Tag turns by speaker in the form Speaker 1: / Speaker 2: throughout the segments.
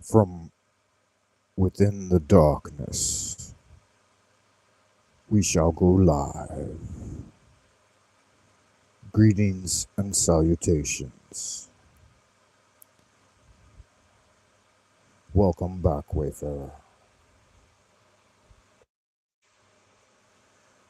Speaker 1: From within the darkness, we shall go live. Greetings and salutations. Welcome back, Wayfarer.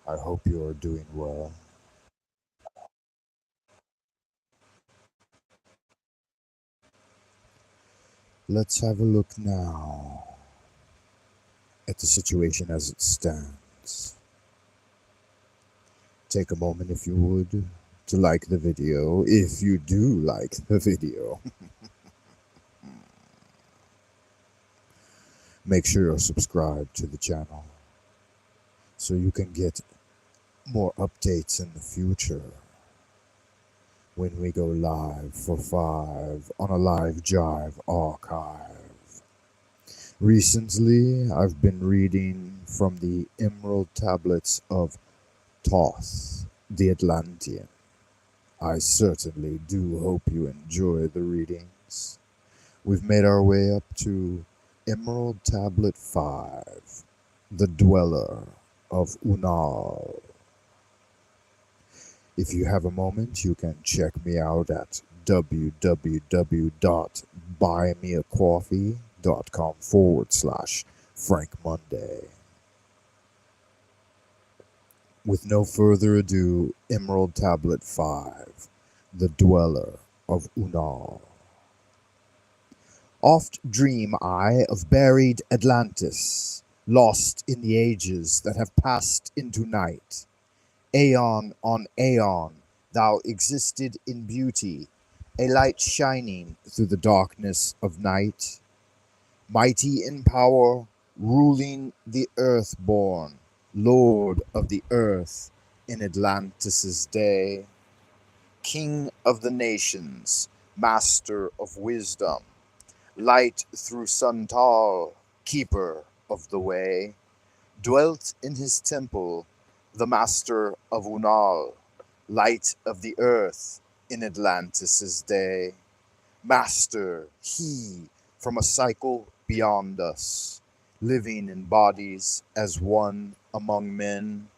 Speaker 1: I hope you are doing well. Let's have a look now at the situation as it stands. Take a moment, if you would, to like the video, if you do like the video. Make sure you're subscribed to the channel so you can get more updates in the future when we go live for 5 on a Live Jive archive. Recently, I've been reading from the Emerald Tablets of Thoth, the Atlantean. I certainly do hope you enjoy the readings. We've made our way up to Emerald Tablet 5, the Dweller of Unal. If you have a moment, you can check me out at www.buymeacoffee.com/Frank Monday. With no further ado, Emerald Tablet 5, the Dweller of Unal. Oft dream I of buried Atlantis, lost in the ages that have passed into night. Aeon on aeon, thou existed in beauty, a light shining through the darkness of night. Mighty in power, ruling the earth-born, lord of the earth in Atlantis' day. King of the nations, master of wisdom, light through Suntal, keeper of the way, dwelt in his temple the master of Unal, light of the earth in Atlantis' day. Master, he from a cycle beyond us, living in bodies as one among men.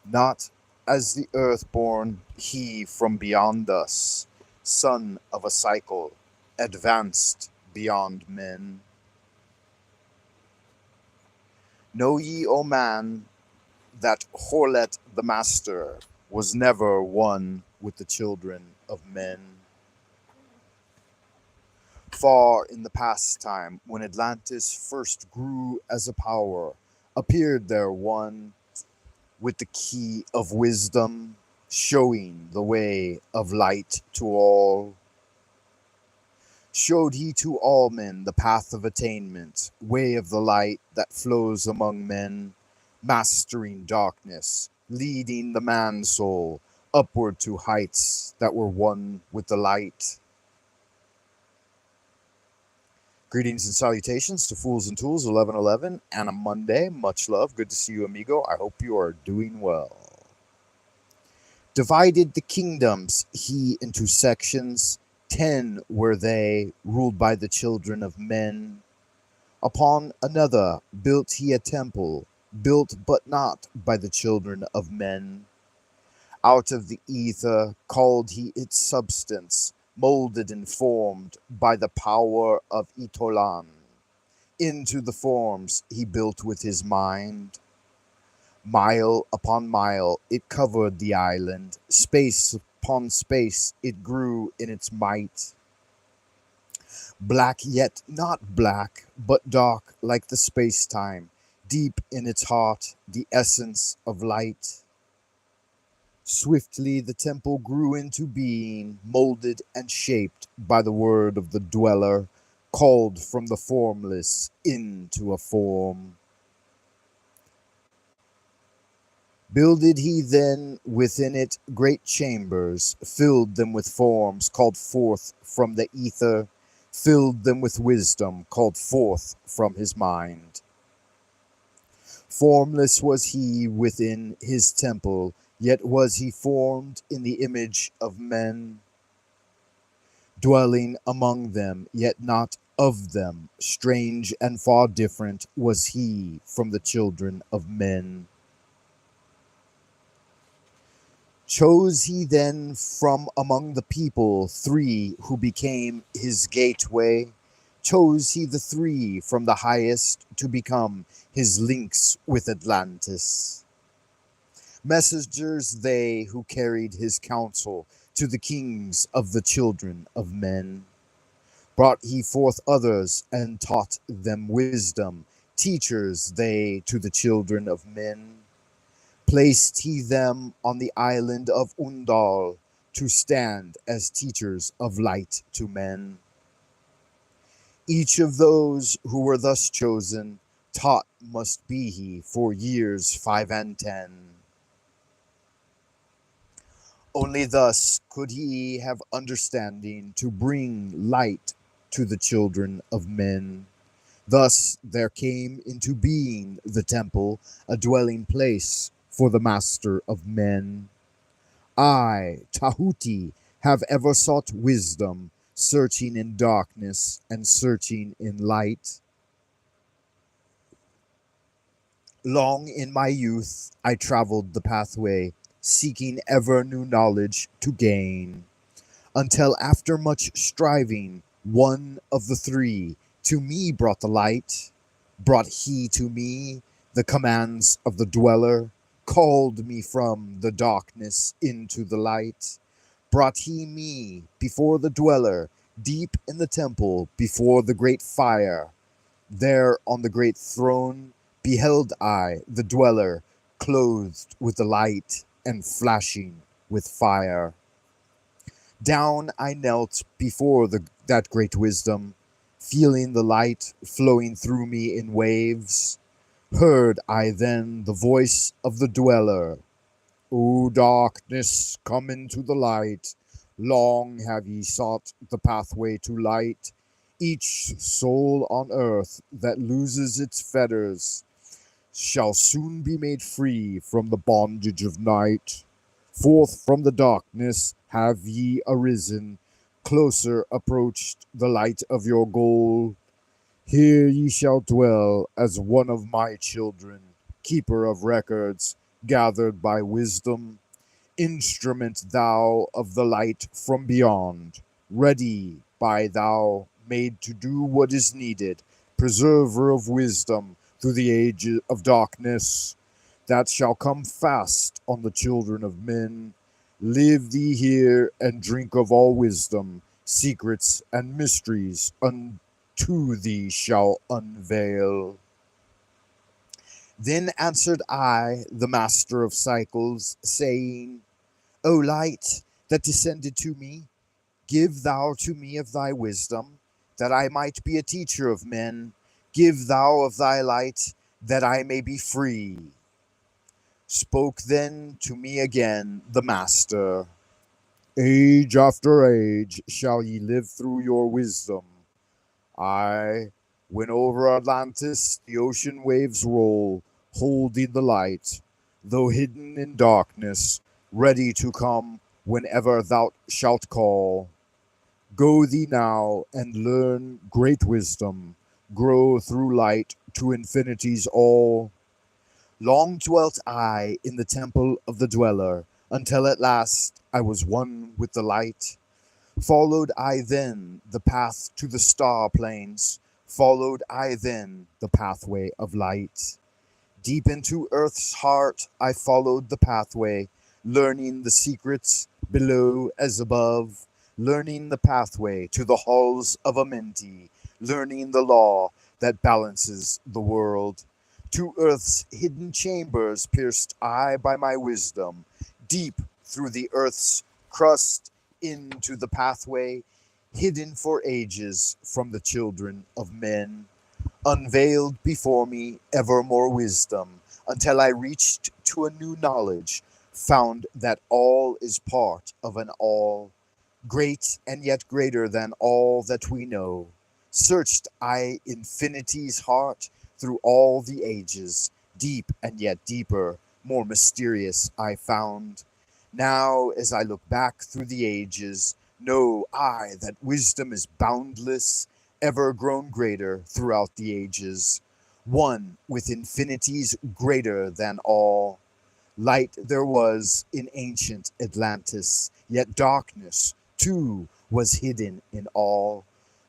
Speaker 1: Not as the earthborn, he from beyond us, son of a cycle, advanced beyond men. Know ye, O man, that Horlet the Master was never one with the children of men. Far in the past time, when Atlantis first grew as a power, appeared there one with the key of wisdom, showing the way of light to all. Showed he to all men the path of attainment, way of the light that flows among men, mastering darkness, leading the man-soul upward to heights that were one with the light. Greetings and salutations to Fools and Tools 1111 and a Monday. Much love. Good to see you, amigo. I hope you are doing well. Divided the kingdoms he into sections. 10 were they, ruled by the children of men. Upon another built he a temple, built but not by the children of men. Out of the ether called he its substance, molded and formed by the power of Itolan. Into the forms he built with his mind. Mile upon mile it covered the island, space upon space it grew in its might. Black yet not black, but dark like the space-time, deep in its heart the essence of light. Swiftly the temple grew into being, molded and shaped by the word of the dweller, called from the formless into a form. Builded he then within it great chambers, filled them with forms called forth from the ether, filled them with wisdom called forth from his mind. Formless was he within his temple, yet was he formed in the image of men, dwelling among them, yet not of them, strange and far different, was he from the children of men. Chose he then from among the people 3 who became his gateway? Chose he the 3 from the highest to become his links with Atlantis? Messengers they who carried his counsel to the kings of the children of men. Brought he forth others and taught them wisdom, teachers they to the children of men. Placed he them on the island of Undal to stand as teachers of light to men. Each of those who were thus chosen, taught must be he for years 5 and 10. Only thus could he have understanding to bring light to the children of men. Thus there came into being the temple, a dwelling place for the master of men. I, Tahuti, have ever sought wisdom, searching in darkness and searching in light. Long in my youth I traveled the pathway, seeking ever new knowledge to gain, until after much striving, one of the 3 to me brought the light. Brought he to me the commands of the dweller, called me from the darkness into the light. Brought he me before the dweller, deep in the temple, before the great fire. There on the great throne beheld I the dweller, clothed with the light and flashing with fire. Down I knelt before that great wisdom, feeling the light flowing through me in waves. Heard I then the voice of the dweller, O darkness, come into the light. Long have ye sought the pathway to light. Each soul on earth that loses its fetters shall soon be made free from the bondage of night. Forth from the darkness have ye arisen, closer approached the light of your goal. Here ye shall dwell as one of my children, keeper of records, gathered by wisdom, instrument thou of the light from beyond, ready by thou made to do what is needed, preserver of wisdom through the age of darkness, that shall come fast on the children of men. Live thee here and drink of all wisdom, secrets and mysteries unto thee shall unveil. Then answered I, the master of cycles, saying, O light that descended to me, give thou to me of thy wisdom, that I might be a teacher of men. Give thou of thy light, that I may be free. Spoke then to me again the master, Age after age shall ye live through your wisdom. I, when over Atlantis the ocean waves roll, holding the light, though hidden in darkness, ready to come whenever thou shalt call. Go thee now and learn great wisdom, grow through light to infinity's all. Long dwelt I in the temple of the dweller, until at last I was one with the light. Followed I then the path to the star plains, followed I then the pathway of light. Deep into earth's heart I followed the pathway, learning the secrets below as above, learning the pathway to the halls of Amenti, learning the law that balances the world. To earth's hidden chambers pierced I by my wisdom, deep through the earth's crust into the pathway, hidden for ages from the children of men. Unveiled before me ever more wisdom, until I reached to a new knowledge, found that all is part of an all, great and yet greater than all that we know. Searched I infinity's heart through all the ages, deep and yet deeper, more mysterious I found. Now, as I look back through the ages, know I that wisdom is boundless, ever grown greater throughout the ages, one with infinities greater than all. Light there was in ancient Atlantis, yet darkness, too, was hidden in all.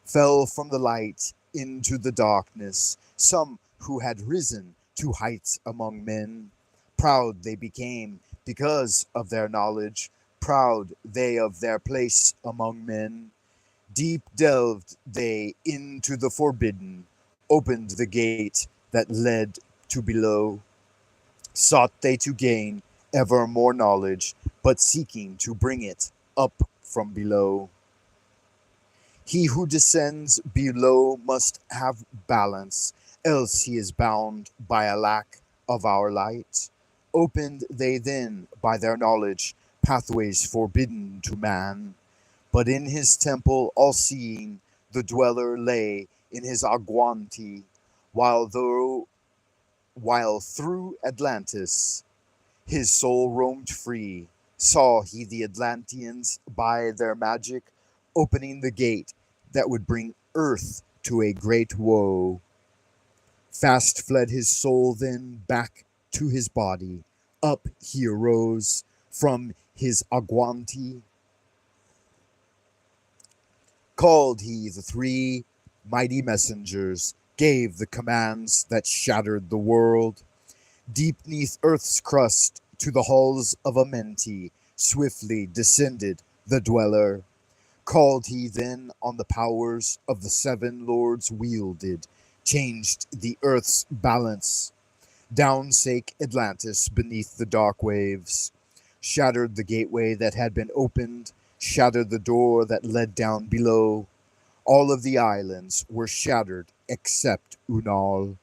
Speaker 1: Fell from the light into the darkness some who had risen to heights among men. Proud they became because of their knowledge, proud they of their place among men. Deep delved they into the forbidden, opened the gate that led to below. Sought they to gain ever more knowledge, but seeking to bring it up from below. He who descends below must have balance, else he is bound by a lack of our light. Opened they then by their knowledge pathways forbidden to man, but in his temple all seeing the dweller lay in his Aguanti, while through Atlantis his soul roamed free. Saw he the Atlanteans by their magic opening the gate that would bring earth to a great woe. Fast fled his soul then back to his body. Up he arose from his Aguanti. Called he the three mighty messengers, gave the commands that shattered the world. Deep neath earth's crust to the halls of Amenti swiftly descended the dweller. Called he then on the powers of the seven lords wielded, changed the earth's balance. Down sank Atlantis beneath the dark waves, shattered the gateway that had been opened, shattered the door that led down below. All of the islands were shattered except Unal.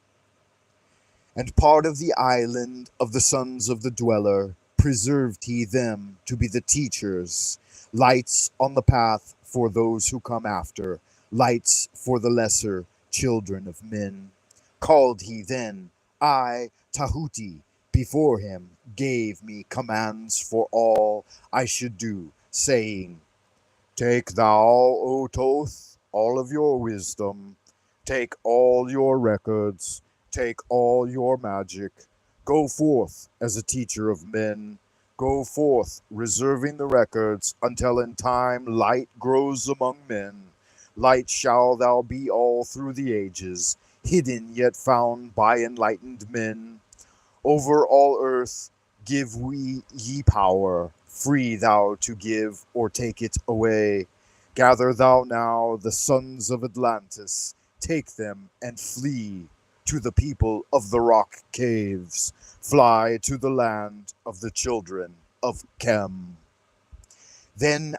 Speaker 1: And part of the island of the sons of the dweller preserved he them to be the teachers, lights on the path for those who come after, lights for the lesser children of men. Called he then, I, Tahuti, before him, gave me commands for all I should do, saying, Take thou, O Toth, all of your wisdom, take all your records, take all your magic, go forth as a teacher of men, go forth reserving the records until in time light grows among men. Light shall thou be all through the ages, hidden yet found by enlightened men. Over all earth give we ye power, free thou to give or take it away. Gather thou now the sons of Atlantis, take them and flee to the people of the rock caves, fly to the land of the children of Chem. Then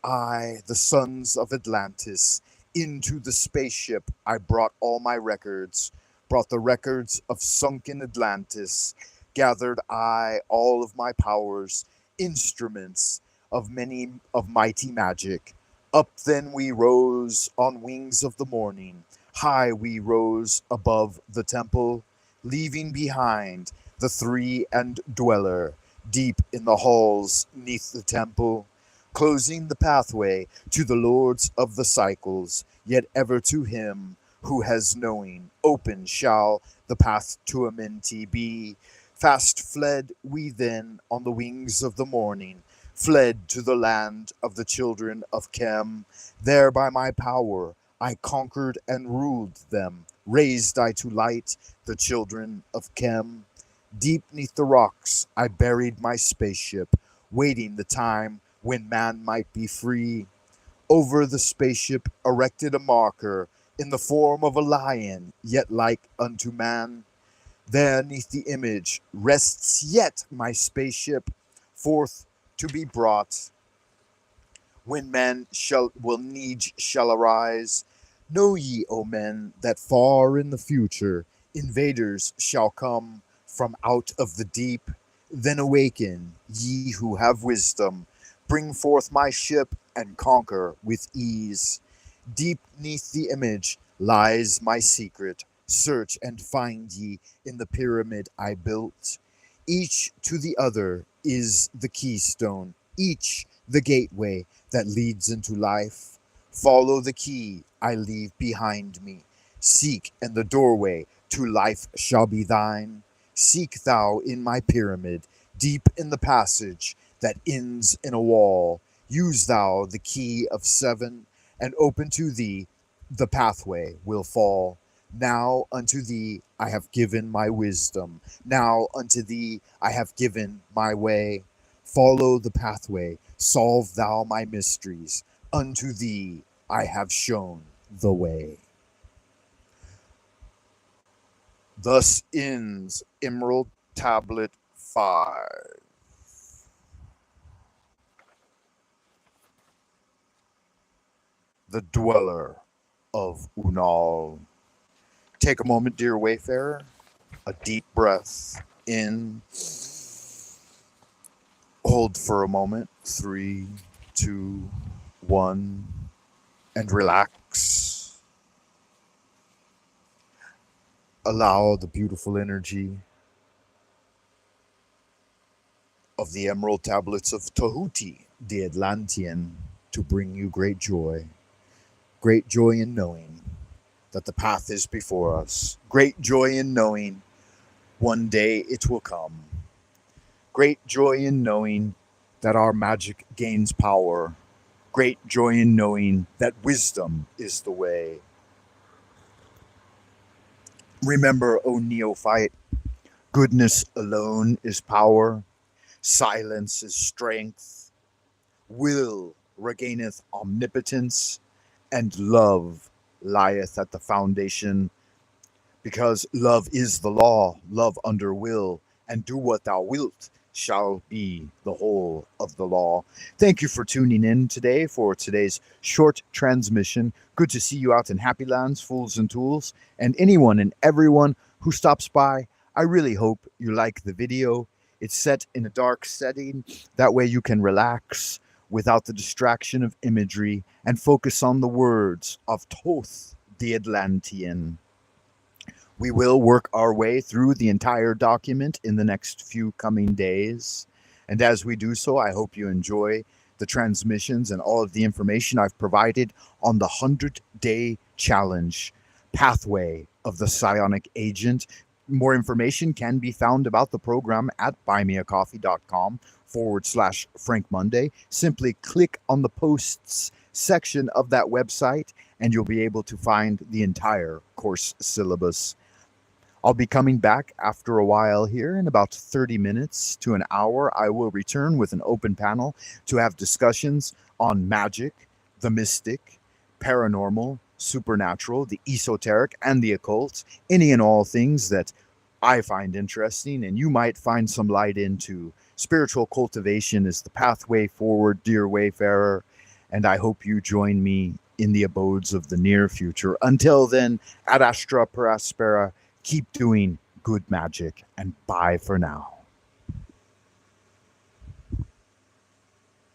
Speaker 1: I, the sons of Atlantis, into the spaceship I brought all my records, brought the records of sunken Atlantis, gathered I all of my powers, instruments of many of mighty magic. Up then we rose on wings of the morning, high we rose above the temple, leaving behind the three and dweller, deep in the halls neath the temple, closing the pathway to the lords of the cycles, yet ever to him who has knowing, open shall the path to Amenti be. Fast fled we then on the wings of the morning, fled to the land of the children of Chem. There by my power I conquered and ruled them, raised I to light the children of Chem. Deep neath the rocks I buried my spaceship, waiting the time when man might be free. Over the spaceship erected a marker in the form of a lion, yet like unto man. There neath the image rests yet my spaceship, forth to be brought. When men shall arise, know ye, O men, that far in the future invaders shall come from out of the deep. Then awaken, ye who have wisdom, bring forth my ship and conquer with ease. Deep neath the image lies my secret. Search and find ye in the pyramid I built. Each to the other is the keystone, each the gateway that leads into life. Follow the key I leave behind me. Seek, and the doorway to life shall be thine. Seek thou in my pyramid, deep in the passage that ends in a wall. Use thou the key of 7, and open to thee the pathway will fall. Now unto thee I have given my wisdom. Now unto thee I have given my way. Follow the pathway, solve thou my mysteries. Unto thee I have shown the way. Thus ends Emerald Tablet 5. The Dweller of Unal. Take a moment, dear wayfarer. A deep breath in. Hold for a moment. 3, 2, 1. And relax. Allow the beautiful energy of the Emerald Tablets of Tahuti, the Atlantean, to bring you great joy. Great joy in knowing that the path is before us. Great joy in knowing one day it will come. Great joy in knowing that our magic gains power. Great joy in knowing that wisdom is the way. Remember, O neophyte, goodness alone is power. Silence is strength. Will regaineth omnipotence, and love lieth at the foundation. Because love is the law, love under will, and do what thou wilt shall be the whole of the law. Thank you for tuning in today for today's short transmission. Good to see you out in Happy Lands, Fools and Tools, and anyone and everyone who stops by. I really hope you like the video. It's set in a dark setting. That way you can relax without the distraction of imagery and focus on the words of Thoth the Atlantean. We will work our way through the entire document in the next few coming days. And as we do so, I hope you enjoy the transmissions and all of the information I've provided on the 100-day challenge, Pathway of the Psionic Agent. More information can be found about the program at buymeacoffee.com/Frank Monday. Simply click on the posts section of that website and you'll be able to find the entire course syllabus. I'll be coming back after a while here in about 30 minutes to an hour. I will return with an open panel to have discussions on magic, the mystic, paranormal, supernatural, the esoteric, and the occult, any and all things that I find interesting and you might find some light into. Spiritual cultivation is the pathway forward, dear wayfarer, and I hope you join me in the abodes of the near future. Until then, ad astra per aspera, keep doing good magic, and bye for now.